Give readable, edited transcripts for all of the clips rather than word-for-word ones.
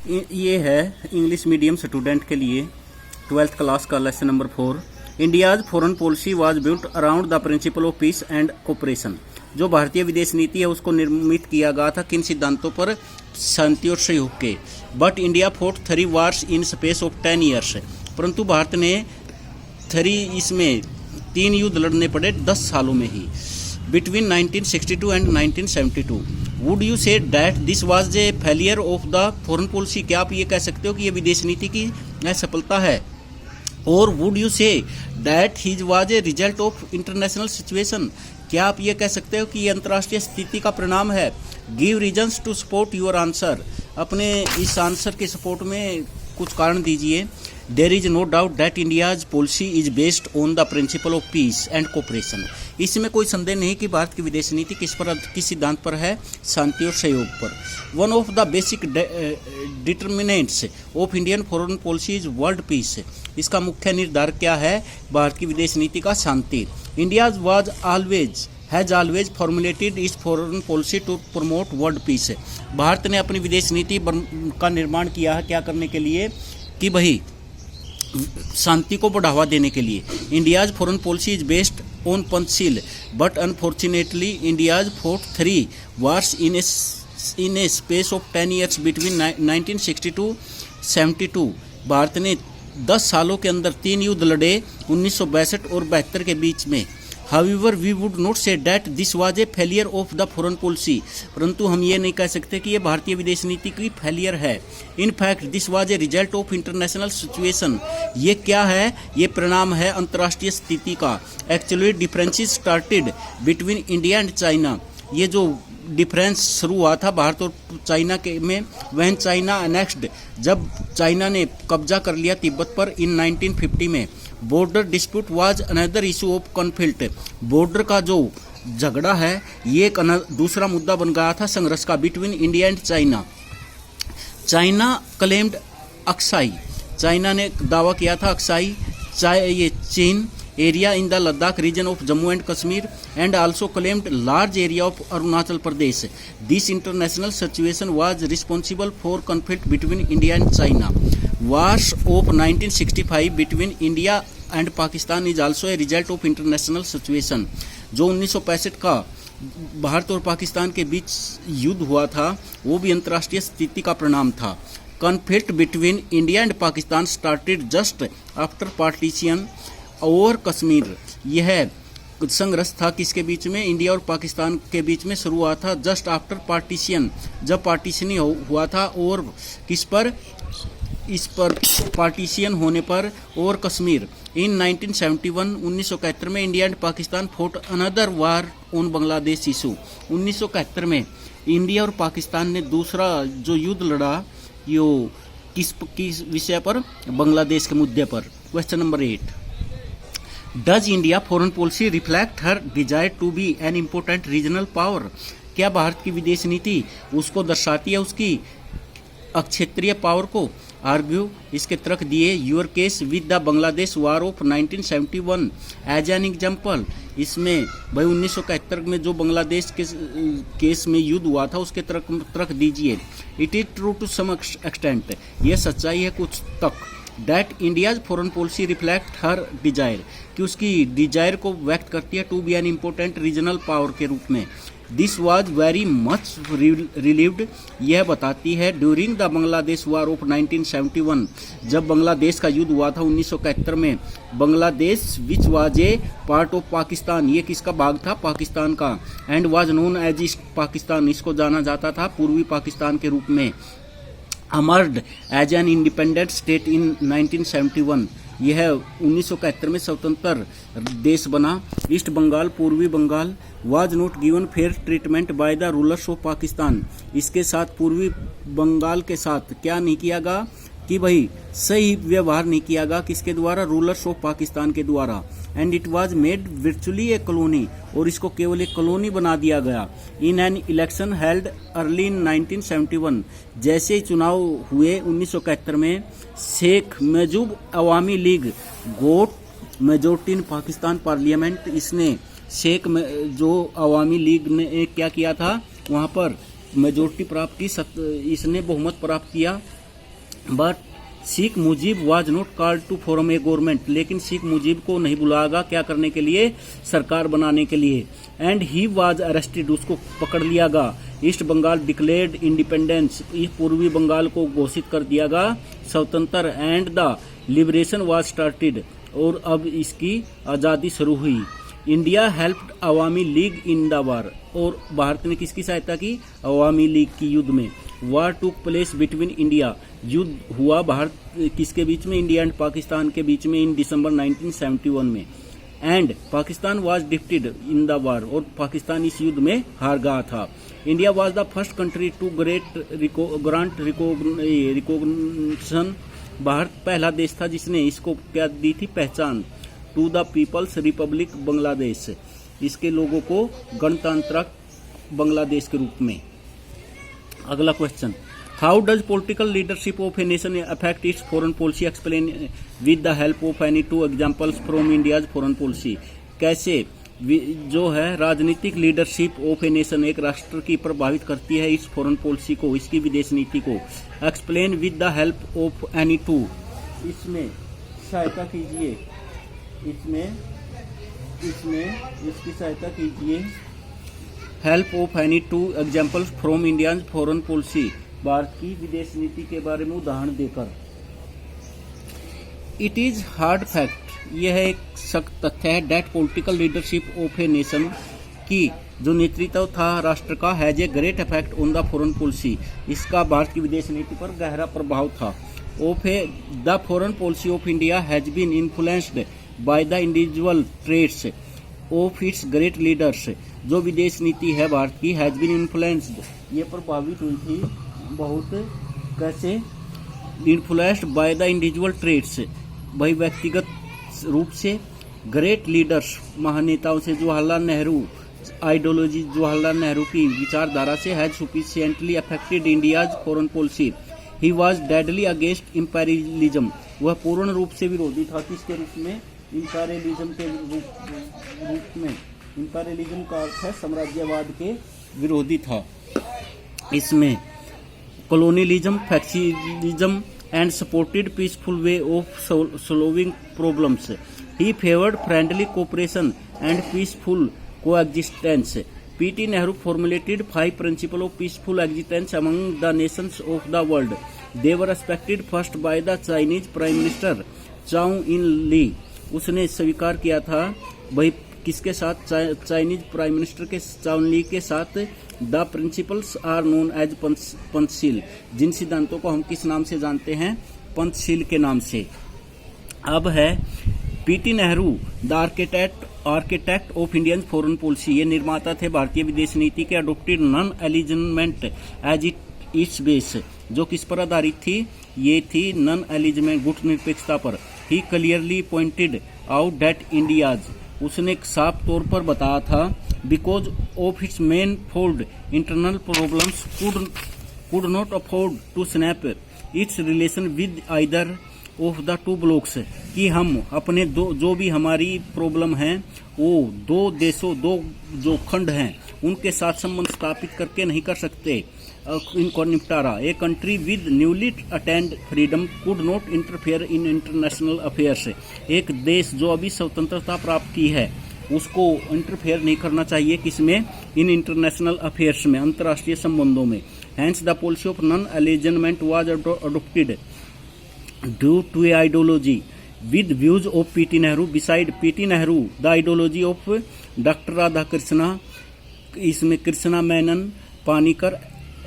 ये है English medium student के लिए 12th क्लास का lesson number 4। India's foreign policy was built around the principle of peace and cooperation. जो भारतीय विदेश नीति है उसको निर्मित किया गया था किन सिद्धांतों पर? शांति और सहयोग के। But India fought 3 wars in space of 10 years. परंतु भारत ने 3 युद्ध लड़ने पड़े 10 सालों में ही, between 1962 and 1972। Would you say that this was a failure of the foreign policy? क्या आप ये कह सकते हो कि ये विदेश नीति की असफलता है? और would you say that his was a result of international situation? क्या आप ये कह सकते हो कि ये अंतर्राष्ट्रीय स्थिति का परिणाम है? Give reasons to support your answer. अपने इस आंसर के सपोर्ट में कुछ कारण दीजिए। There is no doubt that India's policy is based on the principle of peace and cooperation. इसमें कोई संदेह नहीं कि भारत की विदेश नीति किस सिद्धांत पर है? शांति और सहयोग पर। One of the basic determinants of Indian foreign policy is world peace. इसका मुख्य निर्धारक क्या है भारत की विदेश नीति का? शांति। India's was has always formulated is foreign policy to promote world peace. Bharat ने अपनी विदेश नीति का निर्माण किया है क्या करने के लिए? कि भाई शांति को बढ़ावा देने के लिए। India's foreign policy is based on Panchsheel, but unfortunately India's fought 3 wars in A space of 10 years between 1962-72। Bharat ने 10 सालों के अंदर 3 युद्ध लड़े 1962 और 72 के बीच में। However, we would not say that this was a failure of the foreign policy। परंतु हम ये नहीं कह सकते कि ये भारतीय विदेश नीति की फेलियर है। In fact, this was a result of international situation। ये क्या है? ये परिणाम है अंतर्राष्ट्रीय स्थिति का। Actually, differences started between India and China। ये जो डिफरेंस शुरू हुआ था भारत और चाइना के में, वह चाइना अनेक्स्ड, जब चाइना ने कब्जा कर लिया तिब्बत पर इन 1950 में। Border dispute was another issue of conflict. Border का जो झगड़ा है ये एक दूसरा मुद्दा बन गया था संघर्ष का between India and China. China claimed Aksai. China ने दावा किया था अक्साई ये Chin area in the Ladakh region of Jammu and Kashmir and also claimed large area of Arunachal Pradesh. This international situation was responsible for conflict between India and China. Wars of 1965 between India and Pakistan is also a result of international situation। जो 1965 का भारत और पाकिस्तान के बीच युद्ध हुआ था वो भी अंतर्राष्ट्रीय स्थिति का परिणाम था। Conflict between India and Pakistan started just after partition और कश्मीर। यह संघर्ष था किसके बीच में? इंडिया और पाकिस्तान के बीच में शुरू हुआ था जस्ट आफ्टर पार्टीशन, जब पार्टीशन हुआ था। और किस पर? इस पर पार्टीशन होने पर। और कश्मीर। इन 1971 में India and Pakistan fought another war on Bangladesh issue. 1971 में इंडिया और पाकिस्तान ने दूसरा जो युद्ध लड़ा यो किस विषय पर? बांग्लादेश के मुद्दे पर। Question number 8। Does India foreign policy reflect her desire to be an important regional power? क्या भारत की विदेश नीति उसको दर्शाती है उसकी क्षेत्रीय पावर को? आर्ग्यू इसके तर्क दिए। Your case with the Bangladesh war of 1971 as an example. इसमें भाई 1971 में जो बांग्लादेश के केस में युद्ध हुआ था उसके तर्क दीजिए। It is true to some extent. यह सच्चाई है कुछ तक। That India's foreign policy reflect her desire, कि उसकी डिजायर को व्यक्त करती है to be an important regional power के रूप में। This was very much relieved. यह बताती है during the Bangladesh war of 1971, जब बांग्लादेश का युद्ध हुआ था 1971 में। Bangladesh which was a part of Pakistan, ये किसका भाग था? पाकिस्तान का। And was known as East Pakistan, इसको जाना जाता था पूर्वी पाकिस्तान के रूप में। Emerged as an independent state in 1971। यह 1971 में स्वतंत्र देश बना। ईस्ट बंगाल, पूर्वी Bengal was not given fair treatment by the rulers of Pakistan. इसके साथ पूर्वी बंगाल के साथ क्या नहीं किया गया? कि भाई सही व्यवहार नहीं किया गया। किसके द्वारा? रूलर्स ऑफ पाकिस्तान के द्वारा। And it was made virtually a colony, और इसको केवल एक कॉलोनी बना दिया गया। In an election held early in 1971, जैसे ही चुनाव हुए 1971 में, Sheikh Mujib Awami League got majority in Pakistan parliament. इसने शेख जो अवामी लीग ने क्या किया था वहाँ पर मेजोरिटी प्राप्त की, इसने बहुमत प्राप्त किया but Sheikh Mujib was not called to form a government, लेकिन शेख मुजीब को नहीं बुलाया क्या करने के लिए, सरकार बनाने के लिए। एंड ही वाज अरेस्टेड, उसको पकड़ लिया गया। ईस्ट बंगाल डिक्लेयर्ड इंडिपेंडेंस, पूर्वी बंगाल को घोषित कर दिया गया स्वतंत्र। And the liberation was started, और अब इसकी आज़ादी शुरू हुई। India helped Awami league in the war, और भारत ने किसकी सहायता की, अवामी लीग की युद्ध में। वार टुक प्लेस बिटवीन इंडिया, युद्ध हुआ भारत किसके बीच में, इंडिया एंड पाकिस्तान के बीच में इन दिसंबर 1971 में। And Pakistan was defeated in the war, और पाकिस्तान इस युद्ध में हार गया था। India was the first country to grant recognition, भारत पहला देश था जिसने इसको क्या दी थी, पहचान, to the People's Republic Bangladesh, इसके लोगों को गणतंत्र बांग्लादेश के रूप में। अगला question, how does political leadership of a nation affect its foreign policy, explain with the help of any to examples from India's foreign policy. कैसे जो है राजनीतिक लीडरशिप ऑफ ए नेशन, एक राष्ट्र की प्रभावित करती है इस फॉरेन पॉलिसी को, इसकी विदेश नीति को। Explain with the help of any to, इसमें सहायता कीजिए, इसमें इसकी सहायता कीजिए। Help of any two examples from Indian foreign policy, Bharat की विदेश नीति के बारे में उदाहरण देकर। इट इज हार्ड फैक्ट, यह एक सख्त तथ्य है, that political leadership of a nation की जो नेतृत्व था राष्ट्र का, has a great effect on the foreign policy, इसका भारत की विदेश नीति पर गहरा प्रभाव था। Of a the foreign policy of India has been influenced by the individual traits of its great leaders, जो विदेश नीति है भारत की, हैज बीन इन्फ्लुएंस्ड, ये प्रभावित हुई थी बहुत, कैसे, influenced by the individual traits, भाई व्यक्तिगत रूप से, ग्रेट लीडर्स, महानेताओं से, जवाहरलाल नेहरू आइडियोलॉजी, जवाहरलाल नेहरू की विचारधारा से, has sufficiently affected India's foreign policy. He was deadly against imperialism, वह पूर्ण रूप से विरोधी था, किसके रूप में, इंपेरियलिज्म के रूप में। इंपेरियलिज्म का अर्थ है साम्राज्यवाद के विरोधी था। इसमें colonialism, फैक्शिज्म and supported peaceful way of solving problems. He favored friendly cooperation and peaceful coexistence. P.T. Nehru formulated 5 principles of peaceful existence among the nations of the world. They were respected first by the Chinese Prime Minister Zhao Enlil. उसने स्वीकार किया था भाई किसके साथ, Chinese prime minister के चाओ Enlai के साथ। The principles are known as Panchsheel, जिन सिद्धांतों को हम किस नाम से जानते हैं, पंचशील के नाम से। अब है PT Nehru the architect of Indian foreign policy, ये निर्माता थे भारतीय विदेश नीति के। Adopted non alignment as its base, जो किस पर आधारित थी, ये थी नॉन एलिजमेंट, गुट निरपेक्षता पर। He clearly pointed out that India's, उसने साफ तौर पर बताया था, because of its manifold internal problems could not afford to snap its relation with either of the two blocs, कि हम अपने जो भी हमारी प्रॉब्लम है वो दो देशों, दो जो खंड हैं उनके साथ संबंध स्थापित करके नहीं कर सकते इनको निपटारा। A country with newly attend freedom could not interfere in international affairs, एक देश जो अभी स्वतंत्रता प्राप्त की है उसको इंटरफेयर नहीं करना चाहिए, किसमें, इन इंटरनेशनल अफेयर्स में, अंतर्राष्ट्रीय संबंधों में। Hence the policy of non alignment was adopted due to a ideology with views of P.T. Nehru. Beside P.T. Nehru, the ideology of Dr. Radha Krishna, इसमें कृष्णा मेनन, पानीकर,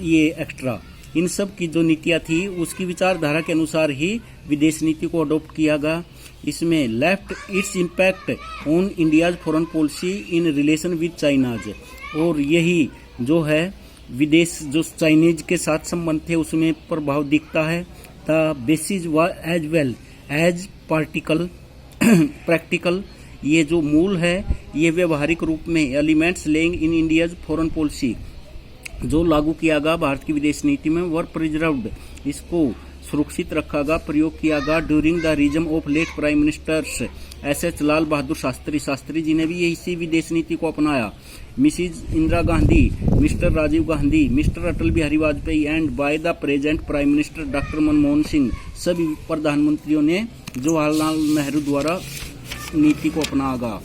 ये एक्स्ट्रा, इन सब की जो नीतियाँ थी उसकी विचारधारा के अनुसार ही विदेश नीति को अडॉप्ट किया गया। इसमें left its impact on India's foreign policy in relation with China's, और यही जो है विदेश जो चाइनीज के साथ संबंध थे उसमें प्रभाव दिखता है। The basis was as well as practical, ये जो मूल है ये व्यवहारिक रूप में elements lying in India's foreign policy, जो लागू किया गया भारत की विदेश नीति में वर प्रिजर्व्ड, इसको सुरक्षित रखा गया, प्रयोग किया गया during the regime of late prime ministers S Lal Bahadur Shastri ji ने भी इसी विदेश नीति को अपनाया। Mrs Indira Gandhi, Mr Rajiv Gandhi, Mr Atal Bihari Vajpayee and by the present prime minister doctor Manmohan Singh, सभी प्रधानमंत्रियों ने जवाहरलाल नेहरू द्वारा नीति को अपनाया गया।